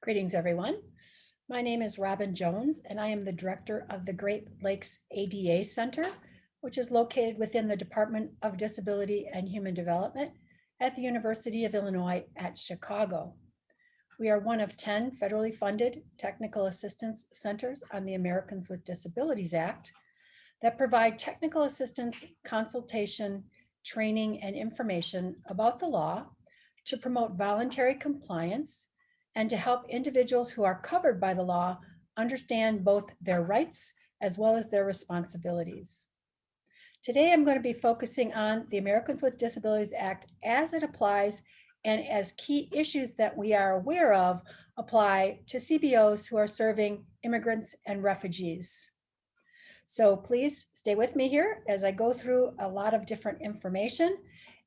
Greetings, everyone. My name is Robin Jones, and I am the director of the Great Lakes ADA Center, which is located within the Department of Disability and Human Development at the University of Illinois at Chicago. We are one of 10 federally funded technical assistance centers on the Americans with Disabilities Act that provide technical assistance, consultation, training, and information about the law to promote voluntary compliance and to help individuals who are covered by the law understand both their rights as well as their responsibilities. Today, I'm going to be focusing on the Americans with Disabilities Act as it applies and as key issues that we are aware of apply to CBOs who are serving immigrants and refugees. So please stay with me here as I go through a lot of different information.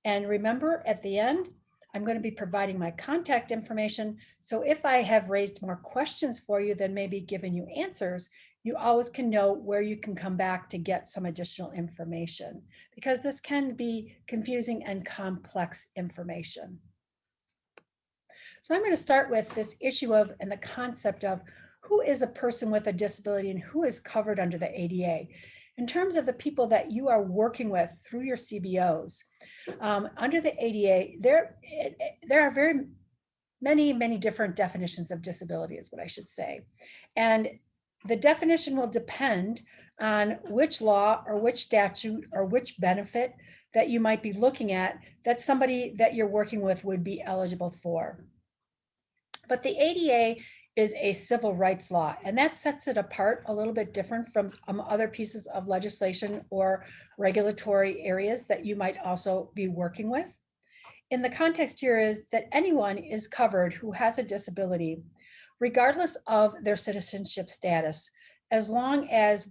And remember, at the end, I'm going to be providing my contact information. So if I have raised more questions for you than maybe given you answers, you always can know where you can come back to get some additional information, because this can be confusing and complex information. So I'm going to start with this issue of and the concept of who is a person with a disability and who is covered under the ADA. In terms of the people that you are working with through your CBOs, under the ADA, there are very many different definitions of disability is what I should say. And the definition will depend on which law or which statute or which benefit that you might be looking at that somebody that you're working with would be eligible for. But the ADA is a civil rights law, and that sets it apart a little bit different from other pieces of legislation or regulatory areas that you might also be working with. In the context here is that anyone is covered who has a disability, regardless of their citizenship status, as long as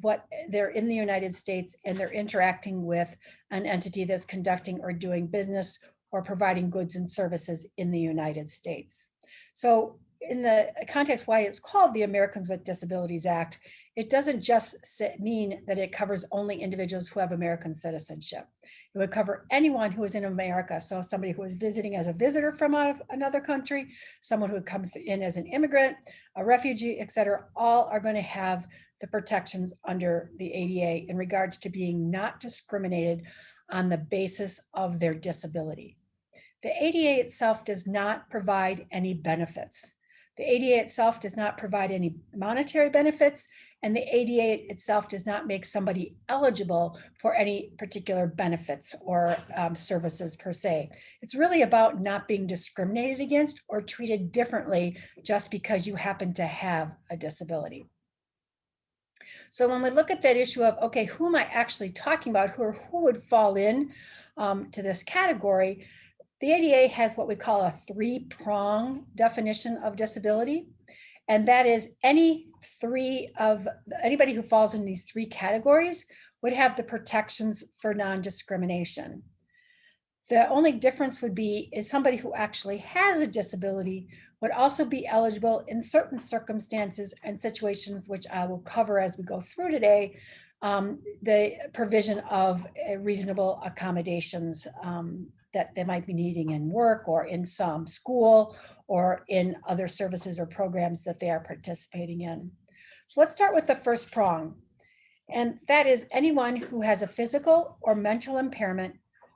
they're in the United States and they're interacting with an entity that's conducting or doing business or providing goods and services in the United States. So in the context why it's called the Americans with Disabilities Act, it doesn't just mean that it covers only individuals who have American citizenship. It would cover anyone who is in America. So somebody who is visiting as a visitor from another country, someone who comes in as an immigrant, a refugee, et cetera, all are going to have the protections under the ADA in regards to being not discriminated on the basis of their disability. The ADA itself does not provide any benefits. The ADA itself does not provide any monetary benefits, and the ADA itself does not make somebody eligible for any particular benefits or services per se. It's really about not being discriminated against or treated differently just because you happen to have a disability. So when we look at that issue of, okay, who am I actually talking about, who would fall in to this category, the ADA has what we call a three-prong definition of disability, and that is anybody who falls in these three categories would have the protections for non-discrimination. The only difference would be is somebody who actually has a disability would also be eligible in certain circumstances and situations, which I will cover as we go through today, the provision of reasonable accommodations that they might be needing in work or in some school or in other services or programs that they are participating in. So let's start with the first prong. And that is anyone who has a physical or mental impairment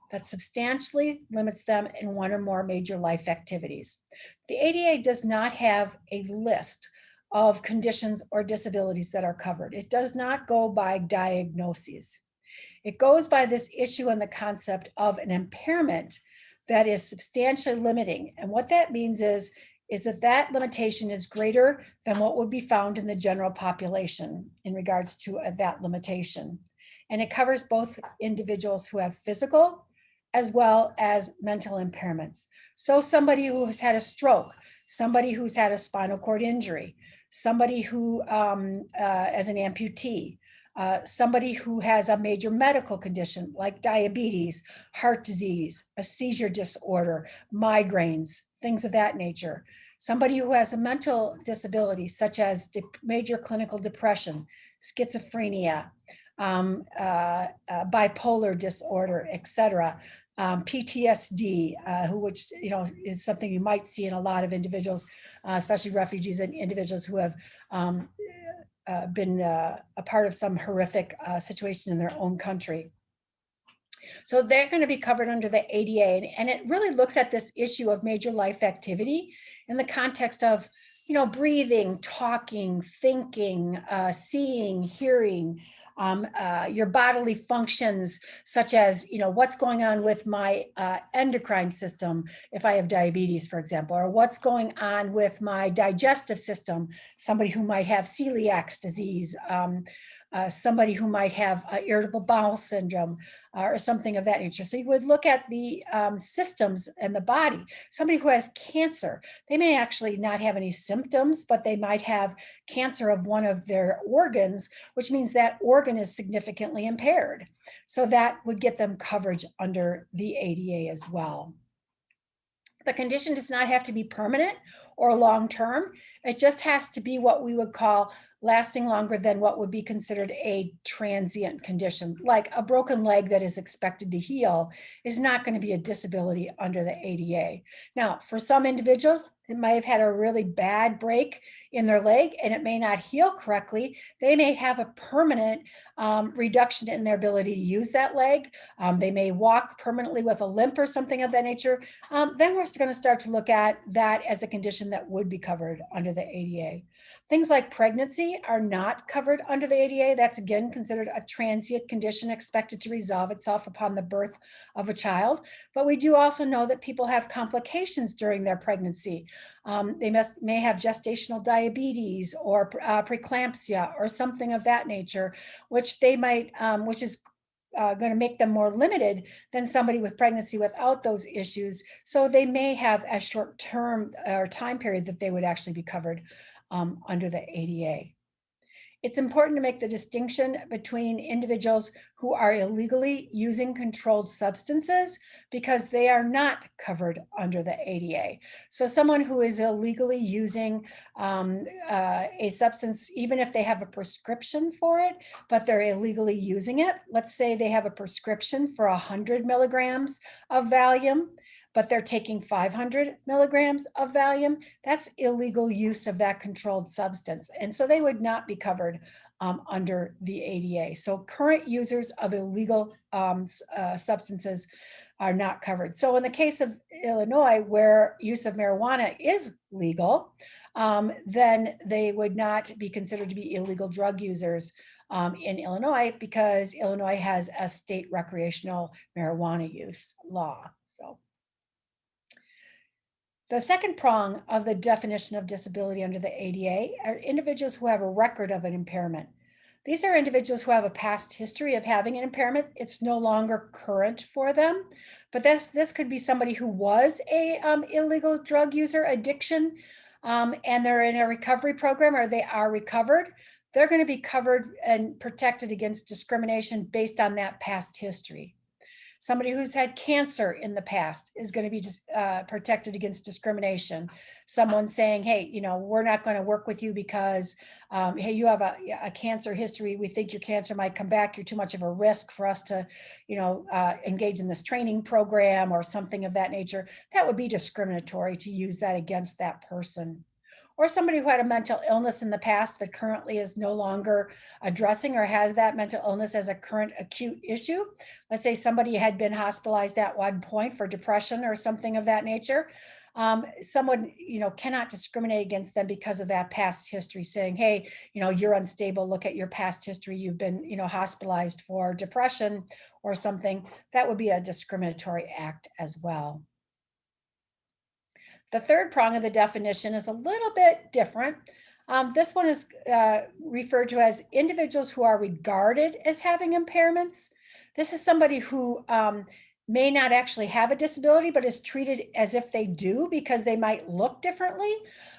that substantially limits them in one or more major life activities. The ADA does not have a list of conditions or disabilities that are covered. It does not go by diagnoses. It goes by this issue and the concept of an impairment that is substantially limiting. And what that means is that limitation is greater than what would be found in the general population in regards to that limitation. And it covers both individuals who have physical as well as mental impairments. So somebody who has had a stroke, somebody who's had a spinal cord injury, somebody who as an amputee, somebody who has a major medical condition like diabetes, heart disease, a seizure disorder, migraines, things of that nature. Somebody who has a mental disability such as major clinical depression, schizophrenia, bipolar disorder, etc. PTSD, which is something you might see in a lot of individuals, especially refugees and individuals who have been a part of some horrific situation in their own country. So they're going to be covered under the ADA, and it really looks at this issue of major life activity in the context of, breathing, talking, thinking, seeing, hearing, your bodily functions, such as, what's going on with my endocrine system, if I have diabetes, for example, or what's going on with my digestive system, somebody who might have celiac disease, somebody who might have irritable bowel syndrome, or something of that nature. So you would look at the systems and the body. Somebody who has cancer, they may actually not have any symptoms, but they might have cancer of one of their organs, which means that organ is significantly impaired. So that would get them coverage under the ADA as well. The condition does not have to be permanent or long-term. It just has to be what we would call lasting longer than what would be considered a transient condition. Like a broken leg that is expected to heal is not going to be a disability under the ADA. Now, for some individuals, they might have had a really bad break in their leg and it may not heal correctly. They may have a permanent reduction in their ability to use that leg. They may walk permanently with a limp or something of that nature. Then we're going to start to look at that as a condition that would be covered under the ADA. Things like pregnancy are not covered under the ADA. That's again considered a transient condition expected to resolve itself upon the birth of a child. But we do also know that people have complications during their pregnancy. They may have gestational diabetes or preeclampsia or something of that nature, which they might, which is going to make them more limited than somebody with pregnancy without those issues. So they may have a short term or time period that they would actually be covered under the ADA. It's important to make the distinction between individuals who are illegally using controlled substances because they are not covered under the ADA. So someone who is illegally using a substance, even if they have a prescription for it, but they're illegally using it, let's say they have a prescription for 100 milligrams of Valium, but they're taking 500 milligrams of Valium, that's illegal use of that controlled substance. And so they would not be covered under the ADA. So current users of illegal substances are not covered. So in the case of Illinois, where use of marijuana is legal, then they would not be considered to be illegal drug users in Illinois because Illinois has a state recreational marijuana use law. So the second prong of the definition of disability under the ADA are individuals who have a record of an impairment. These are individuals who have a past history of having an impairment. It's no longer current for them, but this could be somebody who was a illegal drug user, addiction, and they're in a recovery program or they are recovered. They're going to be covered and protected against discrimination based on that past history. Somebody who's had cancer in the past is going to be protected against discrimination. Someone saying, hey, we're not going to work with you because, hey, you have a cancer history. We think your cancer might come back. You're too much of a risk for us to, engage in this training program or something of that nature. That would be discriminatory to use that against that person. Or somebody who had a mental illness in the past, but currently is no longer addressing or has that mental illness as a current acute issue. Let's say somebody had been hospitalized at one point for depression or something of that nature. Someone, cannot discriminate against them because of that past history, saying, hey, you're unstable. Look at your past history. You've been, hospitalized for depression or something. That would be a discriminatory act as well. The third prong of the definition is a little bit different. This one is referred to as individuals who are regarded as having impairments. This is somebody who may not actually have a disability, but is treated as if they do because they might look differently.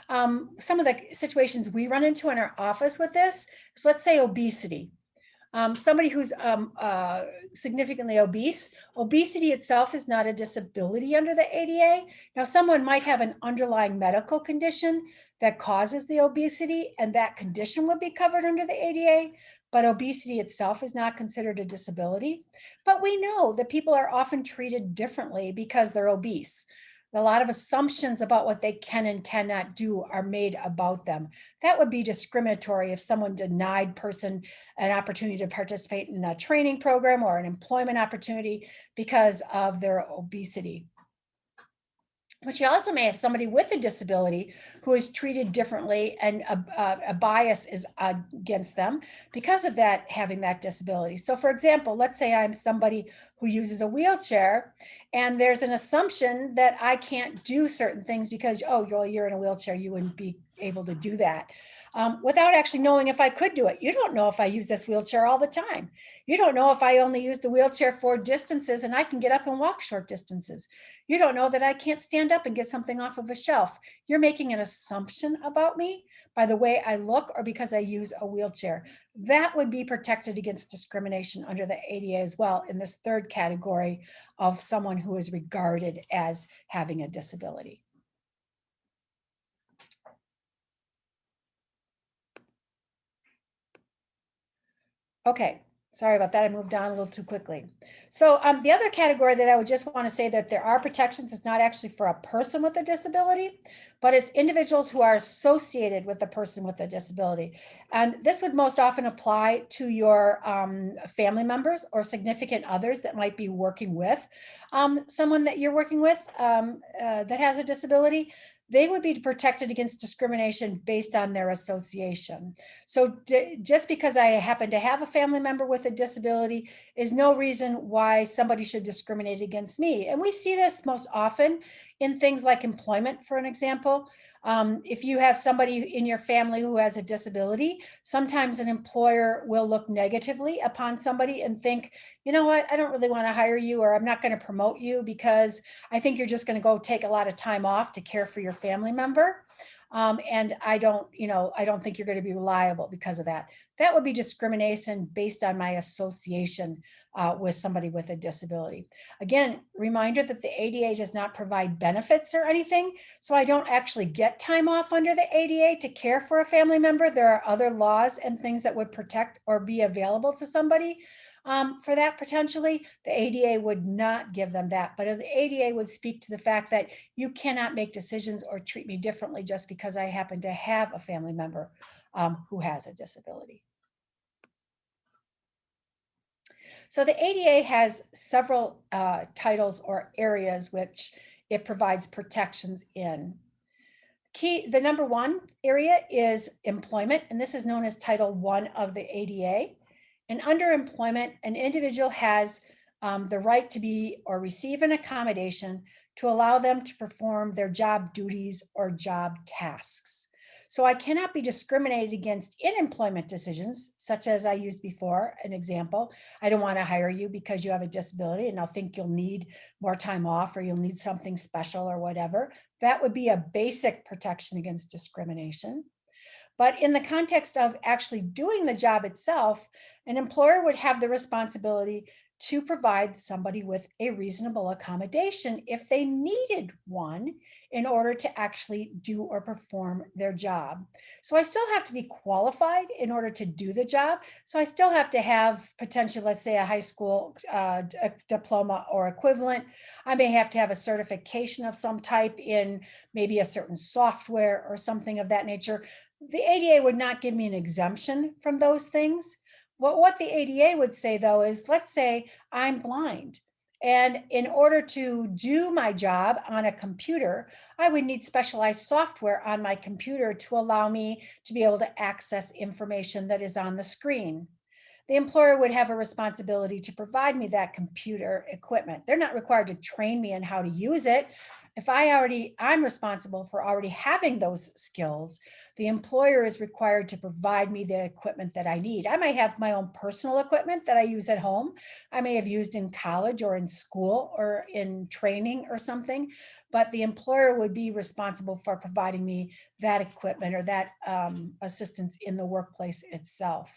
Some of the situations we run into in our office with this is, let's say, obesity. Somebody who's significantly obese. Obesity itself is not a disability under the ADA. Now, someone might have an underlying medical condition that causes the obesity, and that condition would be covered under the ADA. but obesity itself is not considered a disability. But we know that people are often treated differently because they're obese. A lot of assumptions about what they can and cannot do are made about them. That would be discriminatory if someone denied person an opportunity to participate in a training program or an employment opportunity because of their obesity. But you also may have somebody with a disability who is treated differently, and a bias is against them because of that, having that disability. So for example, let's say I'm somebody who uses a wheelchair, and there's an assumption that I can't do certain things because, oh, you're in a wheelchair, you wouldn't be able to do that. Without actually knowing if I could do it. You don't know if I use this wheelchair all the time. You don't know if I only use the wheelchair for distances and I can get up and walk short distances. You don't know that I can't stand up and get something off of a shelf. You're making an assumption about me by the way I look or because I use a wheelchair. That would be protected against discrimination under the ADA as well, in this third category of someone who is regarded as having a disability. Okay, sorry about that. I moved on a little too quickly. So the other category that I would just want to say that there are protections, it's not actually for a person with a disability, but it's individuals who are associated with a person with a disability. And this would most often apply to your family members or significant others that might be working with someone that you're working with that has a disability. They would be protected against discrimination based on their association. So just because I happen to have a family member with a disability is no reason why somebody should discriminate against me. And we see this most often in things like employment, for an example. If you have somebody in your family who has a disability, sometimes an employer will look negatively upon somebody and think, you know what, I don't really want to hire you, or I'm not going to promote you because I think you're just going to go take a lot of time off to care for your family member. And I don't think you're going to be reliable because of that. That would be discrimination based on my association with somebody with a disability. Again, reminder that the ADA does not provide benefits or anything, so I don't actually get time off under the ADA to care for a family member. There are other laws and things that would protect or be available to somebody for that potentially. The ADA would not give them that, but the ADA would speak to the fact that you cannot make decisions or treat me differently just because I happen to have a family member who has a disability. So the ADA has several titles or areas which it provides protections in. The number one area is employment, and this is known as Title I of the ADA. And under employment, an individual has the right to be or receive an accommodation to allow them to perform their job duties or job tasks. So I cannot be discriminated against in employment decisions, such as I used before, an example. I don't want to hire you because you have a disability and I'll think you'll need more time off or you'll need something special or whatever. That would be a basic protection against discrimination. But in the context of actually doing the job itself, an employer would have the responsibility to provide somebody with a reasonable accommodation if they needed one in order to actually do or perform their job. So I still have to be qualified in order to do the job. So I still have to have potential, let's say a high school diploma or equivalent. I may have to have a certification of some type in maybe a certain software or something of that nature. The ADA would not give me an exemption from those things. What the ADA would say, though, is let's say I'm blind. And in order to do my job on a computer, I would need specialized software on my computer to allow me to be able to access information that is on the screen. The employer would have a responsibility to provide me that computer equipment. They're not required to train me on how to use it. If I'm responsible for already having those skills, the employer is required to provide me the equipment that I need. I may have my own personal equipment that I use at home. I may have used in college or in school or in training or something, but the employer would be responsible for providing me that equipment or that assistance in the workplace itself.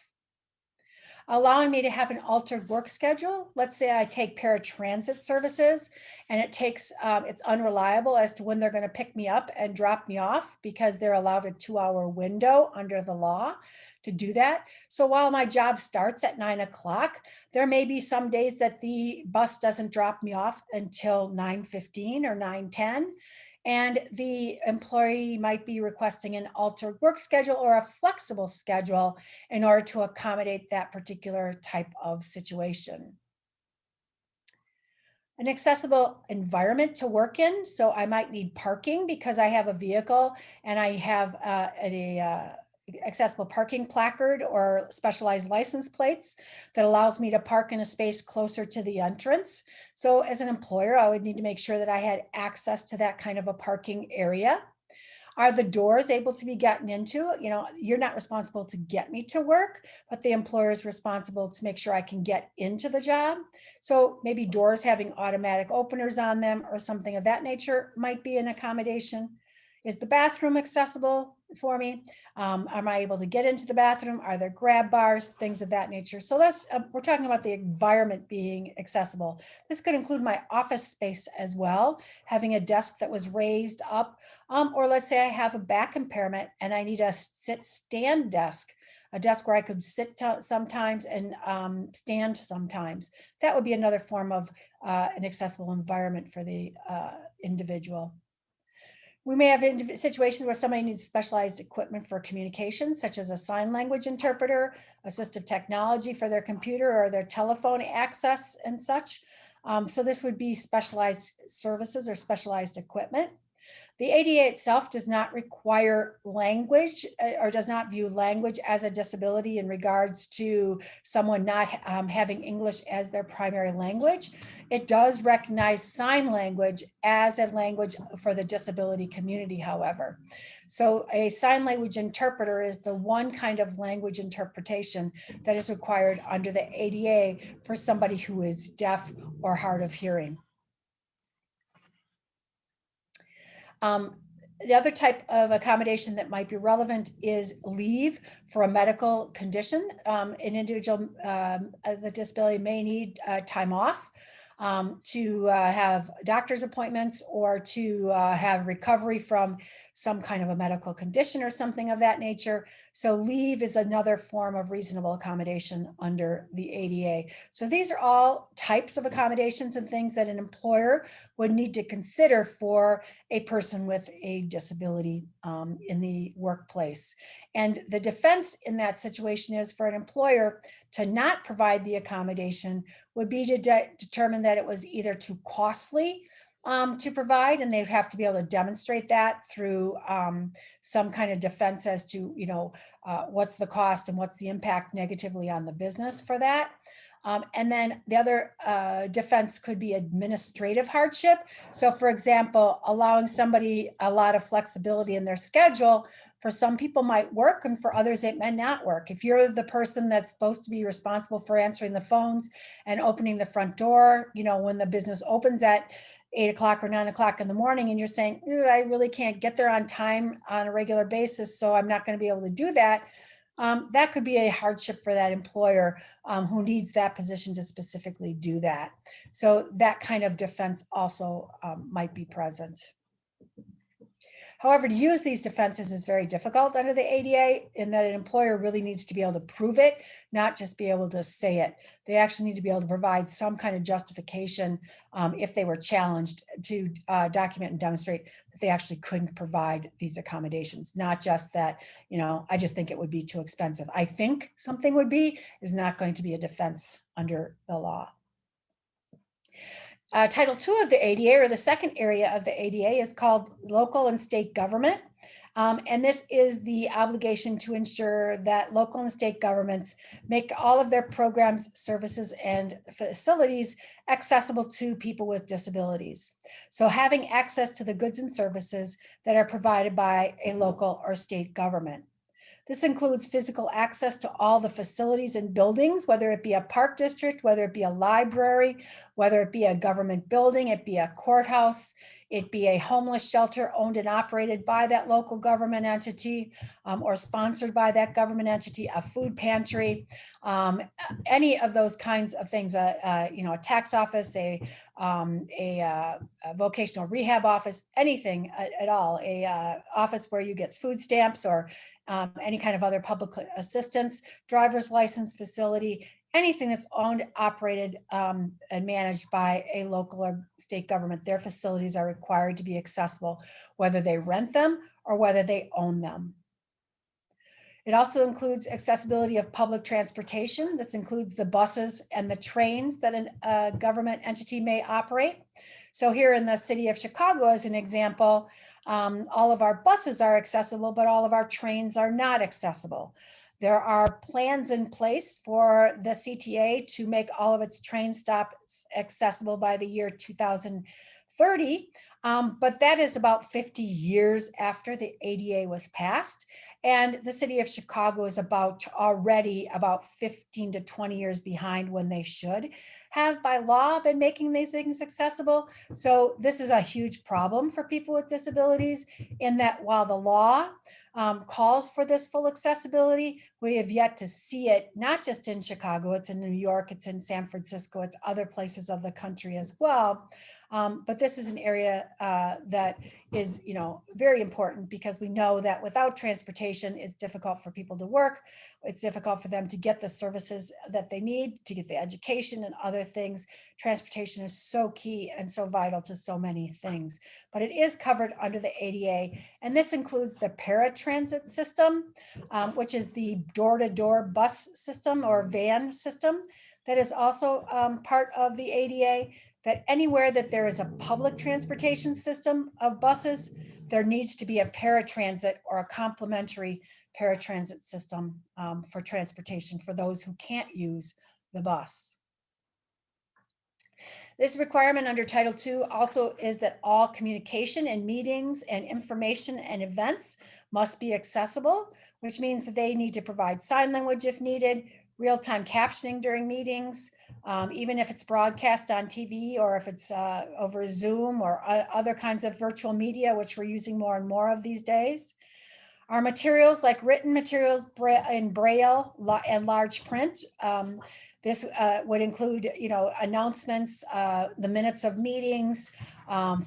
allowing me to have an altered work schedule. Let's say I take paratransit services and it's unreliable as to when they're going to pick me up and drop me off because they're allowed a 2-hour window under the law to do that. So while my job starts at 9 o'clock, there may be some days that the bus doesn't drop me off until 9:15 or 9:10. And the employee might be requesting an altered work schedule or a flexible schedule in order to accommodate that particular type of situation. An accessible environment to work in. So I might need parking because I have a vehicle and I have accessible parking placard or specialized license plates that allows me to park in a space closer to the entrance. So as an employer, I would need to make sure that I had access to that kind of a parking area. Are the doors able to be gotten into? You know, you're not responsible to get me to work, but the employer is responsible to make sure I can get into the job. So maybe doors having automatic openers on them or something of that nature might be an accommodation. Is the bathroom accessible for me? Am I able to get into the bathroom? Are there grab bars, things of that nature? So we're talking about the environment being accessible. This could include my office space as well, having a desk that was raised up, or let's say I have a back impairment and I need a stand desk, a desk where I could sit sometimes and stand sometimes. That would be another form of an accessible environment for the individual. We may have situations where somebody needs specialized equipment for communication, such as a sign language interpreter, assistive technology for their computer or their telephone access and such. So this would be specialized services or specialized equipment. The ADA itself does not require language or does not view language as a disability in regards to someone not having English as their primary language. It does recognize sign language as a language for the disability community, however. So a sign language interpreter is the one kind of language interpretation that is required under the ADA for somebody who is deaf or hard of hearing. The other type of accommodation that might be relevant is leave for a medical condition. An individual with a disability may need time off to have doctor's appointments or to have recovery from some kind of a medical condition or something of that nature. So leave is another form of reasonable accommodation under the ADA. So these are all types of accommodations and things that an employer would need to consider for a person with a disability in the workplace. And the defense in that situation is for an employer to not provide the accommodation would be to determine that it was either too costly to provide, and they'd have to be able to demonstrate that through some kind of defense as to, you know, what's the cost and what's the impact negatively on the business for that. And then the other defense could be administrative hardship. So for example, allowing somebody a lot of flexibility in their schedule, for some people might work and for others it may not work. If you're the person that's supposed to be responsible for answering the phones and opening the front door, you know, when the business opens at 8 o'clock or 9 o'clock in the morning, and you're saying, I really can't get there on time on a regular basis, so I'm not going to be able to do that. That could be a hardship for that employer who needs that position to specifically do that. So that kind of defense also might be present. However, to use these defenses is very difficult under the ADA in that an employer really needs to be able to prove it, not just be able to say it. They actually need to be able to provide some kind of justification if they were challenged to document and demonstrate that they actually couldn't provide these accommodations, not just that, you know, I just think it would be too expensive. I think something would be is not going to be a defense under the law. Title II of the ADA, or the second area of the ADA, is called local and state government. And this is the obligation to ensure that local and state governments make all of their programs, services, and facilities accessible to people with disabilities. So having access to the goods and services that are provided by a local or state government. This includes physical access to all the facilities and buildings, whether it be a park district, whether it be a library, whether it be a government building, it be a courthouse. it be a homeless shelter owned and operated by that local government entity or sponsored by that government entity, a food pantry, any of those kinds of things, a tax office, a vocational rehab office, anything at all, a office where you get food stamps or any kind of other public assistance, driver's license facility, anything that's owned, operated, and managed by a local or state government. Their facilities are required to be accessible, whether they rent them or whether they own them. It also includes accessibility of public transportation. This includes the buses and the trains that a government entity may operate. So here in the city of Chicago, as an example, all of our buses are accessible, but all of our trains are not accessible. There are plans in place for the CTA to make all of its train stops accessible by the year 2030, but that is about 50 years after the ADA was passed. And the city of Chicago is already about 15 to 20 years behind when they should have by law been making these things accessible. So this is a huge problem for people with disabilities, in that while the law calls for this full accessibility, we have yet to see it, not just in Chicago, it's in New York, it's in San Francisco, it's other places of the country as well. But this is an area that is, very important, because we know that without transportation, it's difficult for people to work. It's difficult for them to get the services that they need, to get the education and other things. Transportation is so key and so vital to so many things, but it is covered under the ADA. And this includes the paratransit system, which is the door-to-door bus system or van system that is also part of the ADA. That anywhere that there is a public transportation system of buses, there needs to be a paratransit or a complementary paratransit system for transportation for those who can't use the bus. This requirement under Title II also is that all communication and meetings and information and events must be accessible, which means that they need to provide sign language if needed, real-time captioning during meetings, even if it's broadcast on TV or if it's over Zoom or other kinds of virtual media, which we're using more and more of these days. Our materials, like written materials in Braille and large print, this would include, announcements, the minutes of meetings,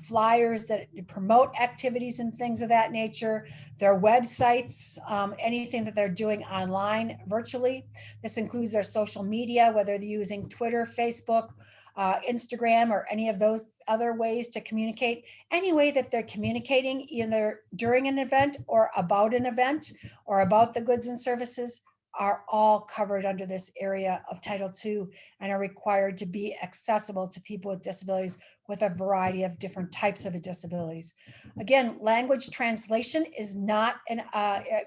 flyers that promote activities and things of that nature, their websites, anything that they're doing online virtually. This includes their social media, whether they're using Twitter, Facebook, Instagram, or any of those other ways to communicate. Any way that they're communicating, either during an event or about an event or about the goods and services, are all covered under this area of Title II and are required to be accessible to people with disabilities with a variety of different types of disabilities. Again, language translation is not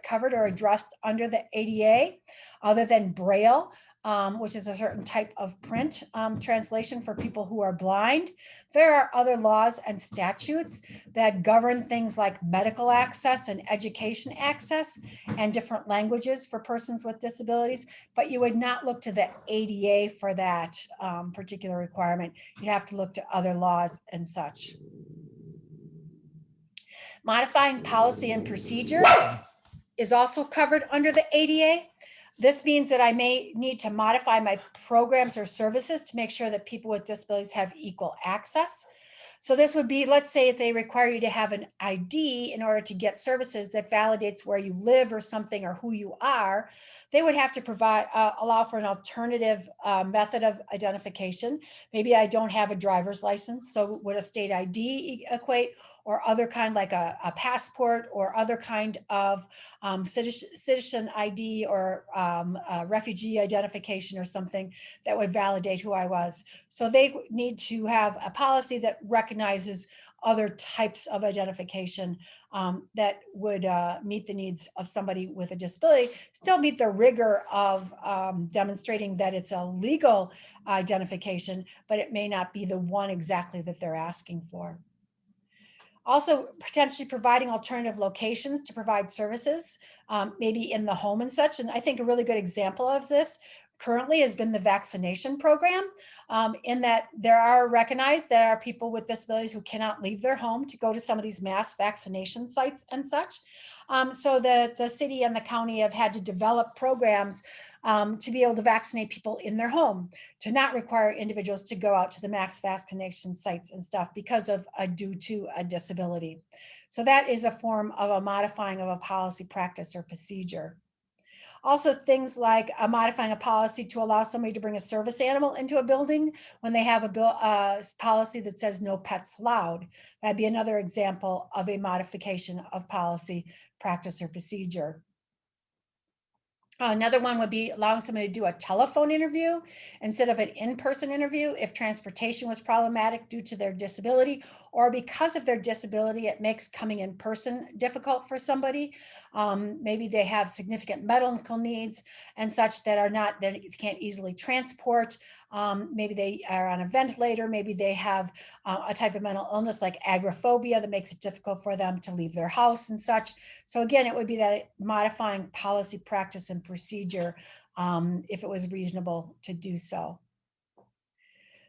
covered or addressed under the ADA, other than Braille, which is a certain type of print translation for people who are blind. There are other laws and statutes that govern things like medical access and education access and different languages for persons with disabilities, but you would not look to the ADA for that particular requirement. You'd have to look to other laws and such. Modifying policy and procedure is also covered under the ADA. This means that I may need to modify my programs or services to make sure that people with disabilities have equal access. So this would be, let's say if they require you to have an ID in order to get services that validates where you live or something or who you are, they would have to provide, allow for an alternative method of identification. Maybe I don't have a driver's license, so would a state ID equate, or other kind like a passport or other kind of citizen ID or refugee identification or something that would validate who I was. So they need to have a policy that recognizes other types of identification that would meet the needs of somebody with a disability, still meet the rigor of demonstrating that it's a legal identification, but it may not be the one exactly that they're asking for. Also, potentially providing alternative locations to provide services, maybe in the home and such. And I think a really good example of this currently has been the vaccination program, in that there are recognized there are people with disabilities who cannot leave their home to go to some of these mass vaccination sites and such. So the city and the county have had to develop programs to be able to vaccinate people in their home, to not require individuals to go out to the mass vaccination sites and stuff because of due to a disability. So that is a form of a modifying of a policy, practice, or procedure. Also, things like modifying a policy to allow somebody to bring a service animal into a building when they have a policy that says no pets allowed. That'd be another example of a modification of policy, practice, or procedure. Another one would be allowing somebody to do a telephone interview instead of an in-person interview if transportation was problematic due to their disability, or because of their disability, it makes coming in person difficult for somebody. Maybe they have significant medical needs and such that are not, that you can't easily transport. Maybe they are on a ventilator. Maybe they have a type of mental illness like agoraphobia that makes it difficult for them to leave their house and such. So again, it would be that modifying policy, practice, and procedure if it was reasonable to do so.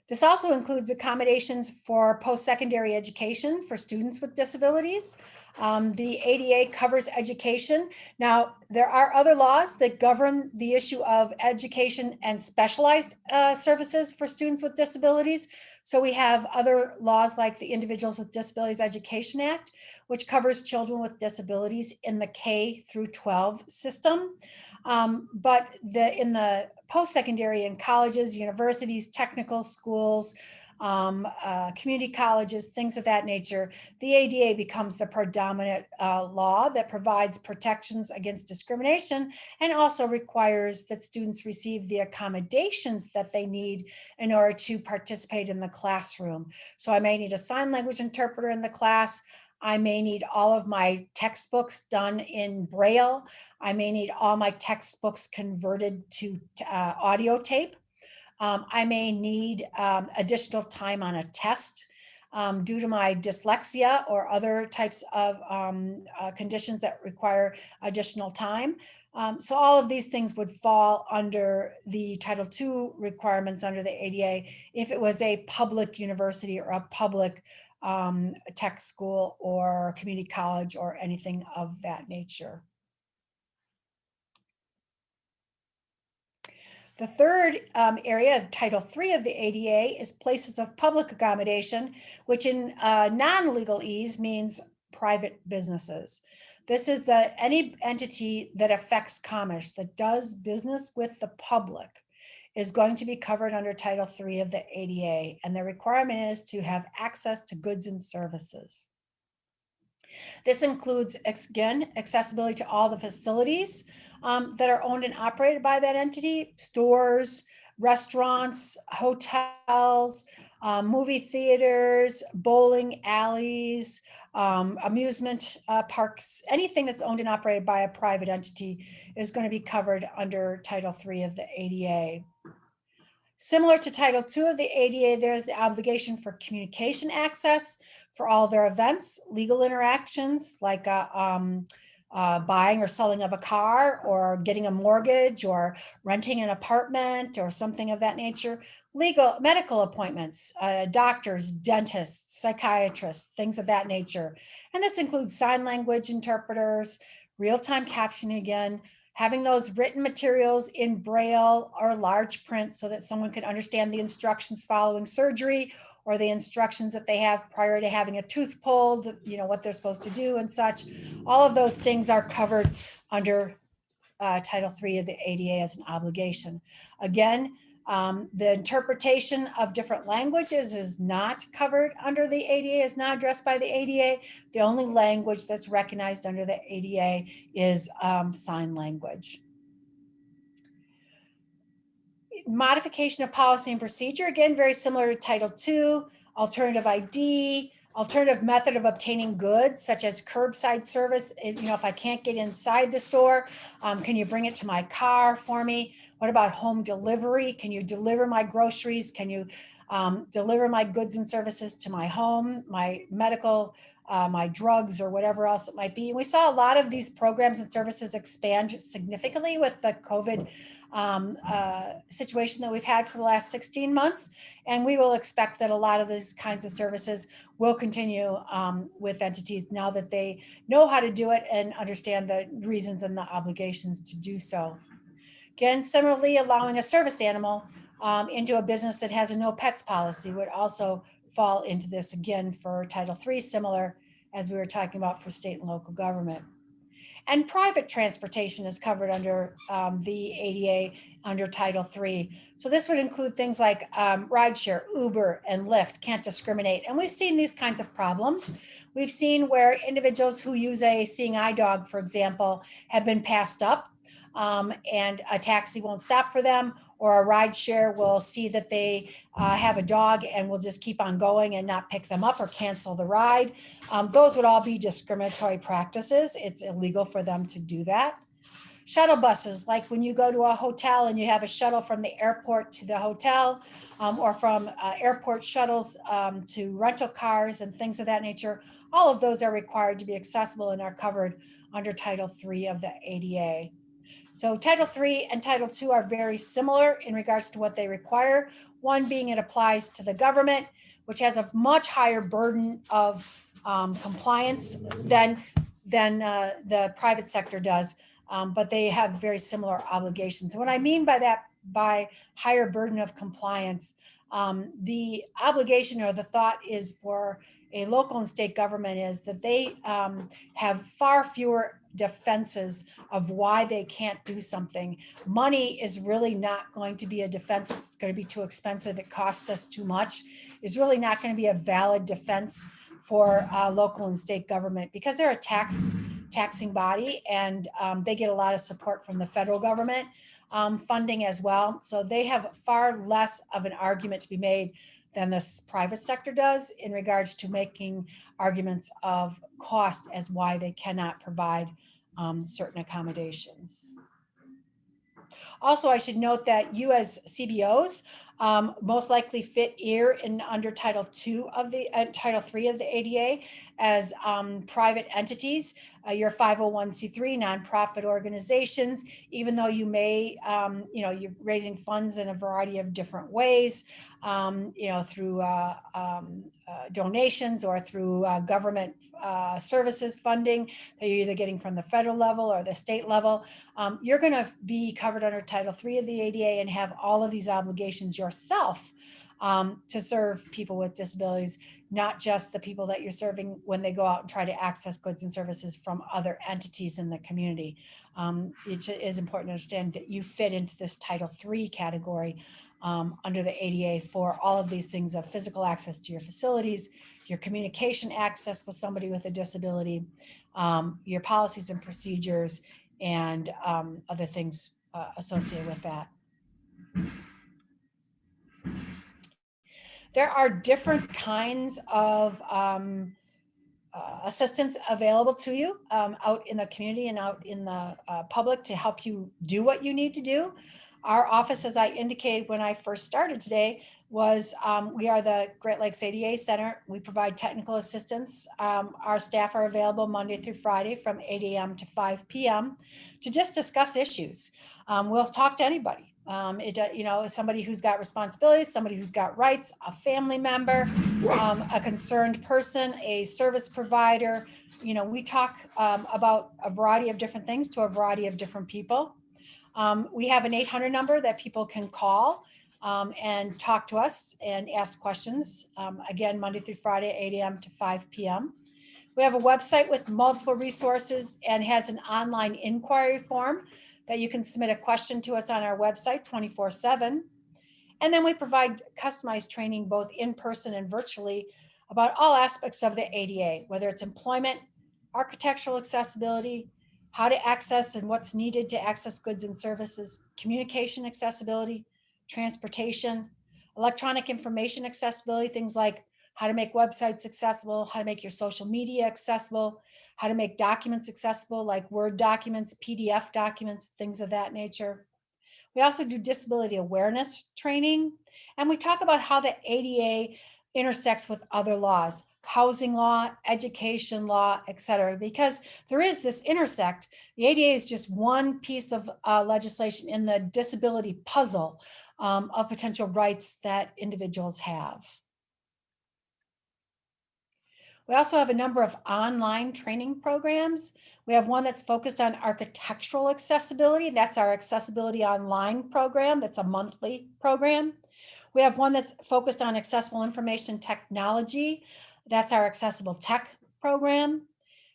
This also includes accommodations for post-secondary education for students with disabilities. The ADA covers education. Now, there are other laws that govern the issue of education and specialized services for students with disabilities. So we have other laws like the Individuals with Disabilities Education Act, which covers children with disabilities in the K through 12 system. But in the post-secondary in colleges, universities, technical schools, community colleges, things of that nature, the ADA becomes the predominant law that provides protections against discrimination and also requires that students receive the accommodations that they need in order to participate in the classroom. So I may need a sign language interpreter in the class. I may need all of my textbooks done in Braille. I may need all my textbooks converted to audio tape. I may need additional time on a test due to my dyslexia or other types of conditions that require additional time. So all of these things would fall under the Title II requirements under the ADA if it was a public university or a public tech school or community college or anything of that nature. The third area of Title III of the ADA is places of public accommodation, which in non-legalese means private businesses. This is any entity that affects commerce, that does business with the public, is going to be covered under Title III of the ADA, and the requirement is to have access to goods and services. This includes, again, accessibility to all the facilities that are owned and operated by that entity: stores, restaurants, hotels, movie theaters, bowling alleys, amusement parks. Anything that's owned and operated by a private entity is going to be covered under Title III of the ADA. Similar to Title II of the ADA, there's the obligation for communication access for all their events, legal interactions like buying or selling of a car or getting a mortgage or renting an apartment or something of that nature, legal medical appointments, doctors, dentists, psychiatrists, things of that nature. And this includes sign language interpreters, real-time captioning again, having those written materials in Braille or large print so that someone can understand the instructions following surgery or the instructions that they have prior to having a tooth pulled, you know, what they're supposed to do and such. All of those things are covered under Title III of the ADA as an obligation. Again, the interpretation of different languages is not covered under the ADA, is not addressed by the ADA. The only language that's recognized under the ADA is sign language. Modification of policy and procedure, again, very similar to Title II, alternative ID, alternative method of obtaining goods, such as curbside service. You know, if I can't get inside the store, can you bring it to my car for me? What about home delivery? Can you deliver my groceries? Can you deliver my goods and services to my home, my medical, my drugs, or whatever else it might be? And we saw a lot of these programs and services expand significantly with the COVID situation that we've had for the last 16 months. And we will expect that a lot of these kinds of services will continue with entities now that they know how to do it and understand the reasons and the obligations to do so. Again, similarly, allowing a service animal into a business that has a no pets policy would also fall into this, again, for Title III, similar as we were talking about for state and local government. And private transportation is covered under the ADA under Title III. So this would include things like rideshare, Uber, and Lyft can't discriminate. And we've seen these kinds of problems. We've seen where individuals who use a seeing eye dog, for example, have been passed up and a taxi won't stop for them, or a rideshare will see that they have a dog and will just keep on going and not pick them up or cancel the ride. Those would all be discriminatory practices. It's illegal for them to do that. Shuttle buses, like when you go to a hotel and you have a shuttle from the airport to the hotel, or from airport shuttles to rental cars and things of that nature, all of those are required to be accessible and are covered under Title III of the ADA. So Title III and Title II are very similar in regards to what they require. One being it applies to the government, which has a much higher burden of compliance than the private sector does, but they have very similar obligations. What I mean by that, by higher burden of compliance, the obligation or the thought is for a local and state government is that they have far fewer defenses of why they can't do something. Money is really not going to be a defense. It's going to be too expensive. It costs us too much. It's really not going to be a valid defense for local and state government because they're a taxing body, and they get a lot of support from the federal government funding as well. So they have far less of an argument to be made than this private sector does in regards to making arguments of cost as why they cannot provide certain accommodations. Also, I should note that you as CBOs most likely fit here in under Title II of the Title III of the ADA as private entities. You're 501c3 nonprofit organizations, even though you may, you're raising funds in a variety of different ways, through donations or through government services funding that you're either getting from the federal level or the state level. You're going to be covered under Title III of the ADA and have all of these obligations yourself to serve people with disabilities, not just the people that you're serving when they go out and try to access goods and services from other entities in the community. It is important to understand that you fit into this Title III category under the ADA for all of these things of physical access to your facilities, your communication access with somebody with a disability, your policies and procedures, and other things associated with that. There are different kinds of assistance available to you out in the community and out in the public to help you do what you need to do. Our office, as I indicated when I first started today, was we are the Great Lakes ADA Center. We provide technical assistance. Our staff are available Monday through Friday from 8 a.m. to 5 p.m. to just discuss issues. We'll talk to anybody. Somebody who's got responsibilities, somebody who's got rights, a family member, a concerned person, a service provider. We talk about a variety of different things to a variety of different people. We have an 800 number that people can call and talk to us and ask questions. Again, Monday through Friday, 8 a.m. to 5 p.m. We have a website with multiple resources and has an online inquiry form that you can submit a question to us on our website 24/7. And then we provide customized training both in person and virtually about all aspects of the ADA, whether it's employment, architectural accessibility, how to access and what's needed to access goods and services, communication accessibility, transportation, electronic information accessibility, things like how to make websites accessible, how to make your social media accessible, how to make documents accessible like Word documents, PDF documents, things of that nature. We also do disability awareness training, and we talk about how the ADA intersects with other laws, housing law, education law, et cetera, because there is this intersect. The ADA is just one piece of legislation in the disability puzzle of potential rights that individuals have. We also have a number of online training programs. We have one that's focused on architectural accessibility. That's our Accessibility Online program. That's a monthly program. We have one that's focused on accessible information technology. That's our Accessible Tech program.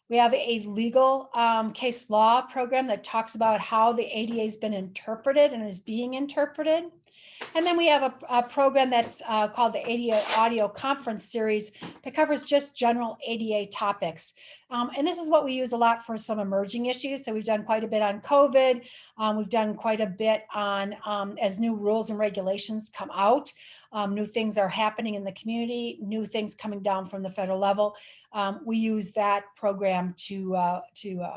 We have a legal case law program that talks about how the ADA has been interpreted and is being interpreted. And then we have a program that's called the ADA Audio Conference Series that covers just general ADA topics. And this is what we use a lot for some emerging issues. So we've done quite a bit on COVID. We've done quite a bit on as new rules and regulations come out. New things are happening in the community, new things coming down from the federal level. We use that program to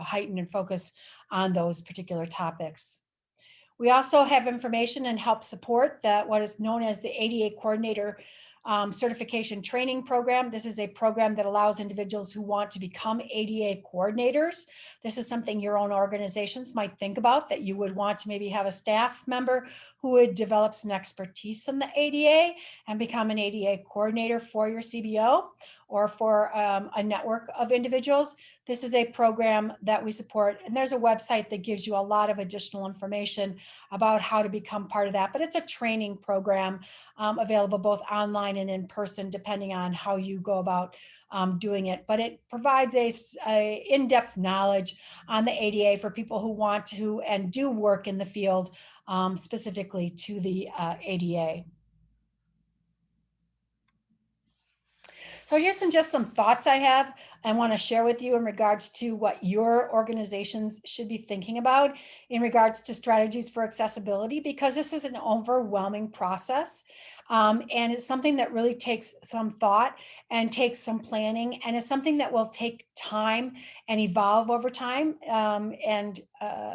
heighten and focus on those particular topics. We also have information and help support what is known as the ADA Coordinator Certification Training Program. This is a program that allows individuals who want to become ADA coordinators. This is something your own organizations might think about, that you would want to maybe have a staff member who would develop some expertise in the ADA and become an ADA coordinator for your CBO or for a network of individuals. This is a program that we support, and there's a website that gives you a lot of additional information about how to become part of that. But it's a training program available both online and in person, depending on how you go about doing it. But it provides a in-depth knowledge on the ADA for people who want to and do work in the field specifically to the ADA. So here's just some thoughts I have and want to share with you in regards to what your organizations should be thinking about in regards to strategies for accessibility, because this is an overwhelming process. And it's something that really takes some thought and takes some planning, and it's something that will take time and evolve over time. And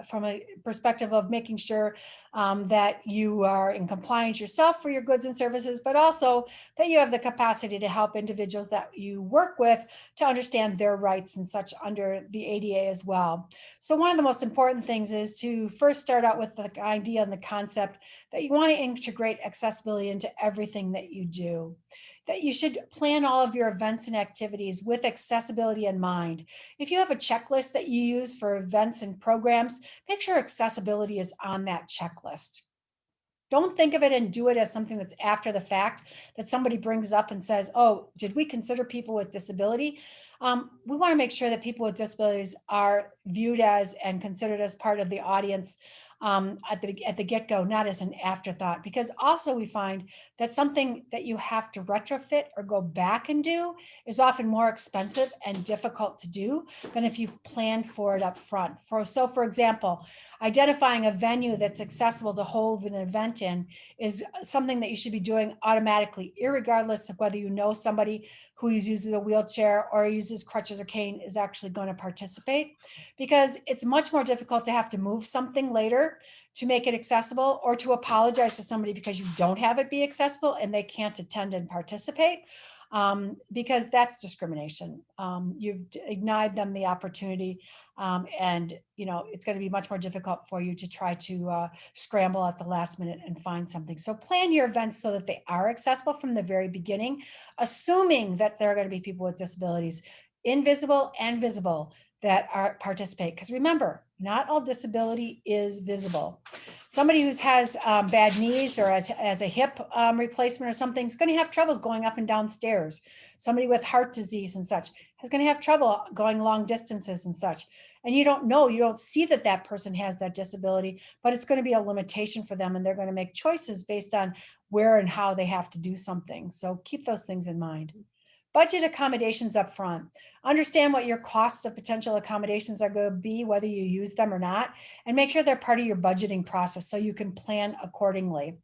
from a perspective of making sure that you are in compliance yourself for your goods and services, but also that you have the capacity to help individuals that you work with to understand their rights and such under the ADA as well. So one of the most important things is to first start out with the idea and the concept that you want to integrate accessibility into everything that you do, that you should plan all of your events and activities with accessibility in mind. If you have a checklist that you use for events and programs, make sure accessibility is on that checklist. Don't think of it and do it as something that's after the fact, that somebody brings up and says, oh, did we consider people with disability? We want to make sure that people with disabilities are viewed as and considered as part of the audience at the get-go, not as an afterthought, because also we find that something that you have to retrofit or go back and do is often more expensive and difficult to do than if you've planned for it up front. So for example, identifying a venue that's accessible to hold an event in is something that you should be doing automatically, irregardless of whether you know somebody who uses a wheelchair or uses crutches or cane is actually going to participate, because it's much more difficult to have to move something later to make it accessible, or to apologize to somebody because you don't have it be accessible and they can't attend and participate, because that's discrimination. You've denied them the opportunity, and it's going to be much more difficult for you to try to scramble at the last minute and find something. So plan your events so that they are accessible from the very beginning, assuming that there are going to be people with disabilities, invisible and visible, that participate. Because remember, not all disability is visible. Somebody who has bad knees or has a hip replacement or something is going to have trouble going up and down stairs. Somebody with heart disease and such is going to have trouble going long distances and such. And you don't see that that person has that disability, but it's going to be a limitation for them, and they're going to make choices based on where and how they have to do something. So keep those things in mind. Budget accommodations up front. Understand what your costs of potential accommodations are going to be, whether you use them or not, and make sure they're part of your budgeting process so you can plan accordingly.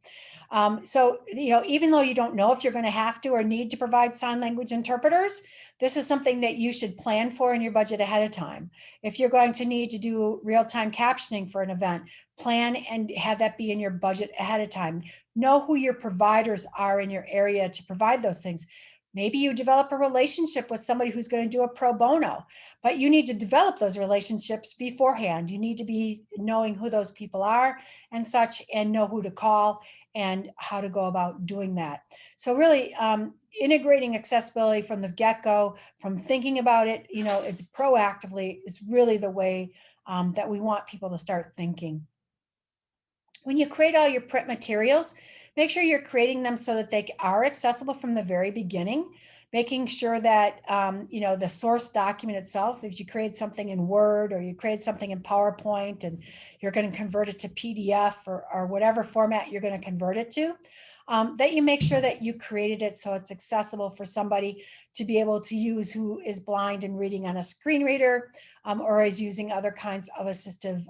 Even though you don't know if you're going to have to or need to provide sign language interpreters, this is something that you should plan for in your budget ahead of time. If you're going to need to do real-time captioning for an event, plan and have that be in your budget ahead of time. Know who your providers are in your area to provide those things. Maybe you develop a relationship with somebody who's going to do a pro bono, but you need to develop those relationships beforehand. You need to be knowing who those people are and such, and know who to call and how to go about doing that. So really integrating accessibility from the get-go, from thinking about it, is proactively, is really the way that we want people to start thinking. When you create all your print materials, make sure you're creating them so that they are accessible from the very beginning, making sure that, the source document itself, if you create something in Word or you create something in PowerPoint and you're going to convert it to PDF or whatever format you're going to convert it to, that you make sure that you created it so it's accessible for somebody to be able to use who is blind and reading on a screen reader, or is using other kinds of assistive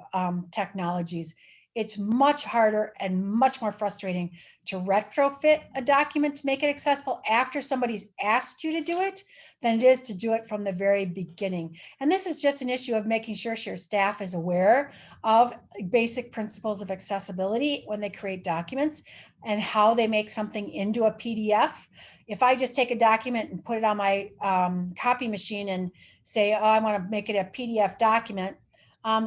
technologies. It's much harder and much more frustrating to retrofit a document to make it accessible after somebody's asked you to do it than it is to do it from the very beginning. And this is just an issue of making sure your staff is aware of basic principles of accessibility when they create documents and how they make something into a PDF. If I just take a document and put it on my copy machine and say, oh, I want to make it a PDF document,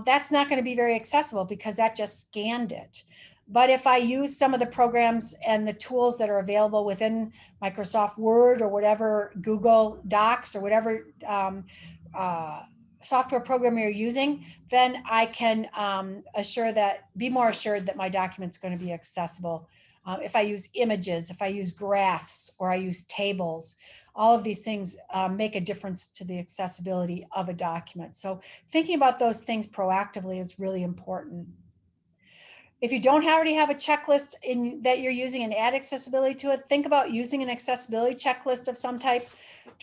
that's not going to be very accessible because that just scanned it. But if I use some of the programs and the tools that are available within Microsoft Word or whatever, Google Docs or whatever software program you're using, then I can be more assured that my document's going to be accessible. If I use images, if I use graphs, or I use tables, all of these things make a difference to the accessibility of a document. So thinking about those things proactively is really important. If you don't already have a checklist that you're using and add accessibility to it, think about using an accessibility checklist of some type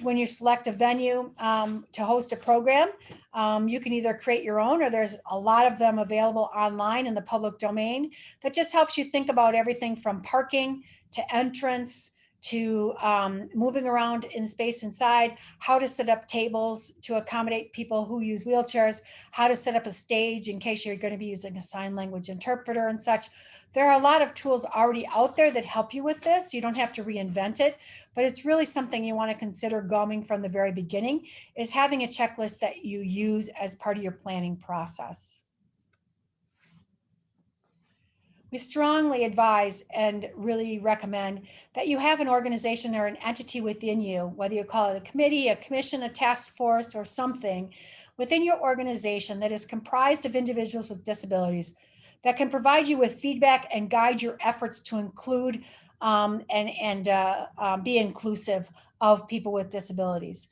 when you select a venue to host a program. You can either create your own, or there's a lot of them available online in the public domain that just helps you think about everything from parking to entrance to moving around in space inside, how to set up tables to accommodate people who use wheelchairs, how to set up a stage in case you're going to be using a sign language interpreter and such. There are a lot of tools already out there that help you with this. You don't have to reinvent it, but it's really something you want to consider going from the very beginning, is having a checklist that you use as part of your planning process. We strongly advise and really recommend that you have an organization or an entity within you, whether you call it a committee, a commission, a task force, or something within your organization that is comprised of individuals with disabilities that can provide you with feedback and guide your efforts to include and be inclusive of people with disabilities.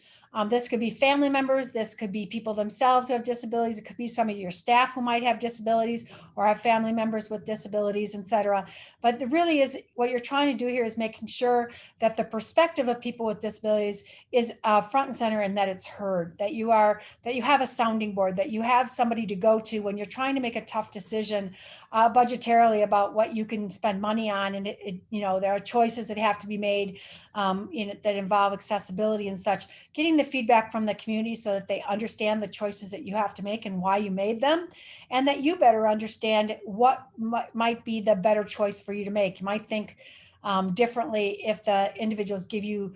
This could be family members, this could be people themselves who have disabilities, it could be some of your staff who might have disabilities or have family members with disabilities, etc. But it really is, what you're trying to do here is making sure that the perspective of people with disabilities is front and center, and that it's heard, that you have a sounding board, that you have somebody to go to when you're trying to make a tough decision budgetarily about what you can spend money on. And there are choices that have to be made that involve accessibility and such. Getting the feedback from the community so that they understand the choices that you have to make and why you made them, and that you better understand what might be the better choice for you to make. You might think differently if the individuals give you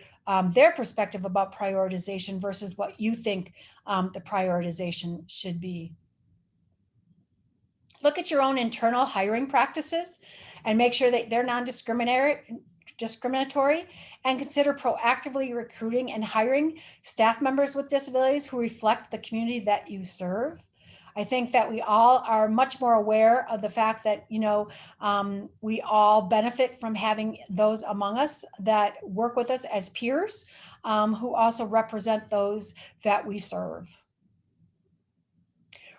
their perspective about prioritization versus what you think the prioritization should be. Look at your own internal hiring practices and make sure that they're non-discriminatory, and consider proactively recruiting and hiring staff members with disabilities who reflect the community that you serve. I think that we all are much more aware of the fact that, we all benefit from having those among us that work with us as peers, who also represent those that we serve.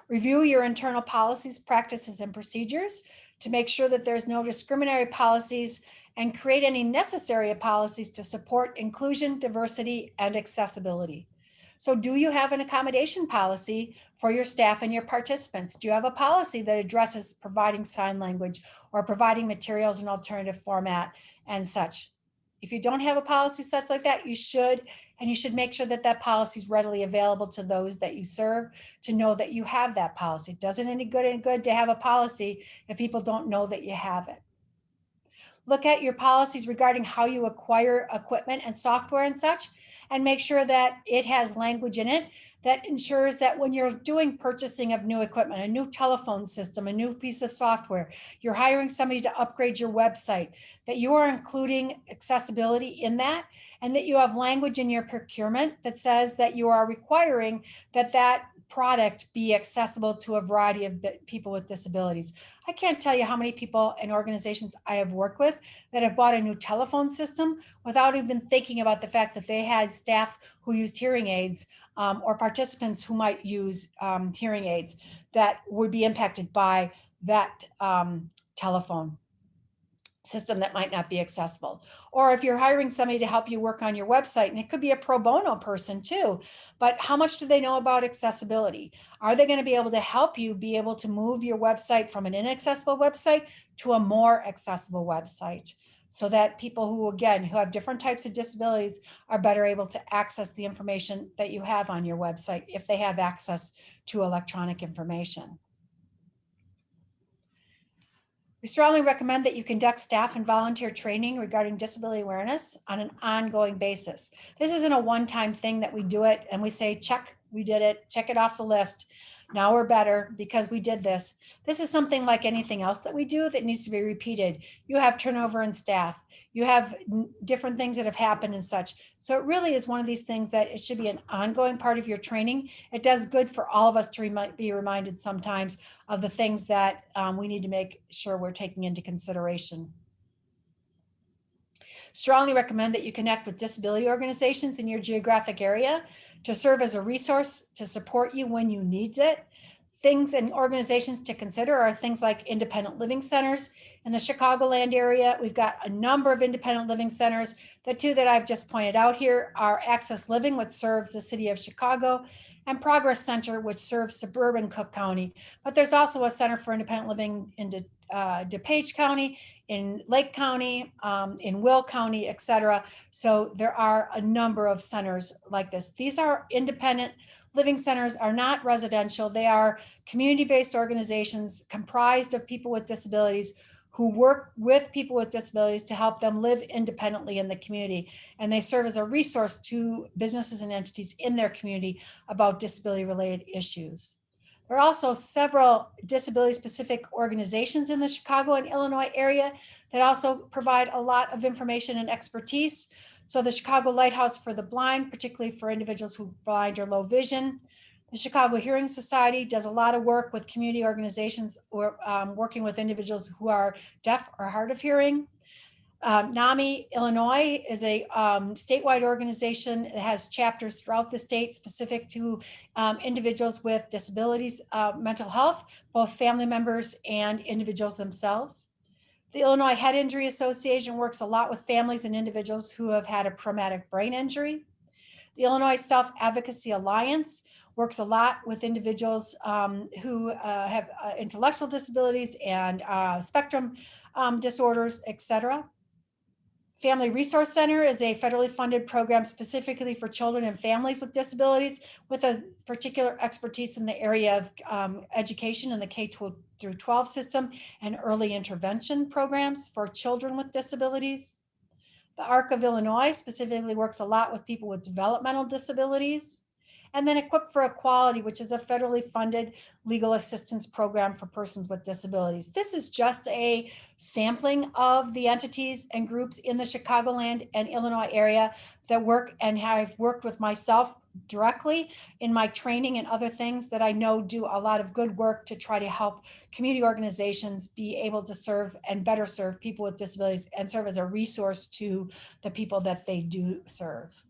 Review your internal policies, practices, and procedures to make sure that there's no discriminatory policies, and create any necessary policies to support inclusion, diversity, and accessibility. So do you have an accommodation policy for your staff and your participants? Do you have a policy that addresses providing sign language or providing materials in alternative format and such? If you don't have a policy such like that, you should, and you should make sure that that policy is readily available to those that you serve to know that you have that policy. It doesn't any good to have a policy if people don't know that you have it. look at your policies regarding how you acquire equipment and software and such, and make sure that it has language in it that ensures that when you're doing purchasing of new equipment, a new telephone system, a new piece of software, you're hiring somebody to upgrade your website, that you are including accessibility in that, and that you have language in your procurement that says that you are requiring that that product be accessible to a variety of people with disabilities. I can't tell you how many people and organizations I have worked with that have bought a new telephone system without even thinking about the fact that they had staff who used hearing aids, or participants who might use hearing aids that would be impacted by that telephone system that might not be accessible. Or if you're hiring somebody to help you work on your website, and it could be a pro bono person too, but how much do they know about accessibility? Are they going to be able to help you be able to move your website from an inaccessible website to a more accessible website, so that people who, again, who have different types of disabilities are better able to access the information that you have on your website if they have access to electronic information? We strongly recommend that you conduct staff and volunteer training regarding disability awareness on an ongoing basis. This isn't a one-time thing that we do it and we say, check, we did it, check it off the list. Now we're better because we did this. This is something like anything else that we do that needs to be repeated. You have turnover in staff. You have different things that have happened and such. So it really is one of these things that it should be an ongoing part of your training. It does good for all of us to be reminded sometimes of the things that we need to make sure we're taking into consideration. Strongly recommend that you connect with disability organizations in your geographic area to serve as a resource to support you when you need it. Things and organizations to consider are things like independent living centers. In the Chicagoland area, we've got a number of independent living centers. The two that I've just pointed out here are Access Living, which serves the city of Chicago, and Progress Center, which serves suburban Cook County. But there's also a Center for Independent Living in DuPage County, in Lake County, in Will County, etc. So there are a number of centers like this. These are independent living centers, are not residential. They are community-based organizations comprised of people with disabilities who work with people with disabilities to help them live independently in the community. And they serve as a resource to businesses and entities in their community about disability-related issues. There are also several disability-specific organizations in the Chicago and Illinois area that also provide a lot of information and expertise. So the Chicago Lighthouse for the Blind, particularly for individuals who are blind or low vision. The Chicago Hearing Society does a lot of work with community organizations working with individuals who are deaf or hard of hearing. NAMI Illinois is a statewide organization that has chapters throughout the state specific to individuals with disabilities, mental health, both family members and individuals themselves. The Illinois Head Injury Association works a lot with families and individuals who have had a traumatic brain injury. The Illinois Self-Advocacy Alliance works a lot with individuals who have intellectual disabilities and spectrum disorders, etc. Family Resource Center is a federally funded program specifically for children and families with disabilities, with a particular expertise in the area of education in the K through 12 system and early intervention programs for children with disabilities. The ARC of Illinois specifically works a lot with people with developmental disabilities. And then Equip for Equality, which is a federally funded legal assistance program for persons with disabilities. This is just a sampling of the entities and groups in the Chicagoland and Illinois area that work and have worked with myself directly in my training and other things that I know do a lot of good work to try to help community organizations be able to serve and better serve people with disabilities and serve as a resource to the people that they do serve.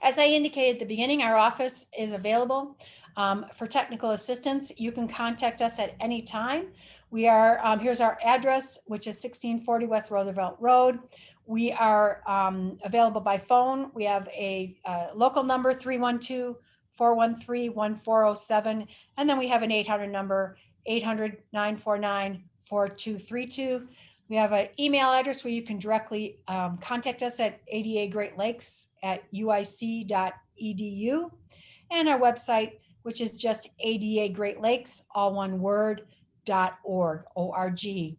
As I indicated at the beginning, our office is available for technical assistance. You can contact us at any time. We are, here's our address, which is 1640 West Roosevelt Road. We are available by phone. We have a local number, 312-413-1407. And then we have an 800 number, 800-949-4232. We have an email address where you can directly contact us at adagreatlakes@uic.edu, and our website, which is just adagreatlakes, all one word, .org, O-R-G.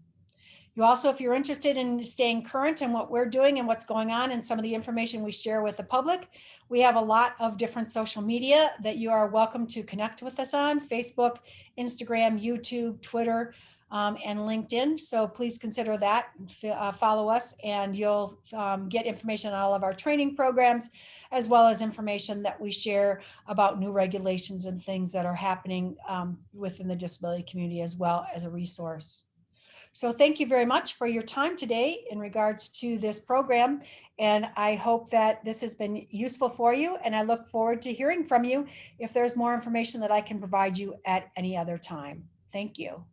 You also, if you're interested in staying current in what we're doing and what's going on and some of the information we share with the public, we have a lot of different social media that you are welcome to connect with us on: Facebook, Instagram, YouTube, Twitter, and LinkedIn. So please consider that. Follow us, and you'll get information on all of our training programs, as well as information that we share about new regulations and things that are happening within the disability community, as well as a resource. So thank you very much for your time today in regards to this program. And I hope that this has been useful for you. And I look forward to hearing from you if there's more information that I can provide you at any other time. Thank you.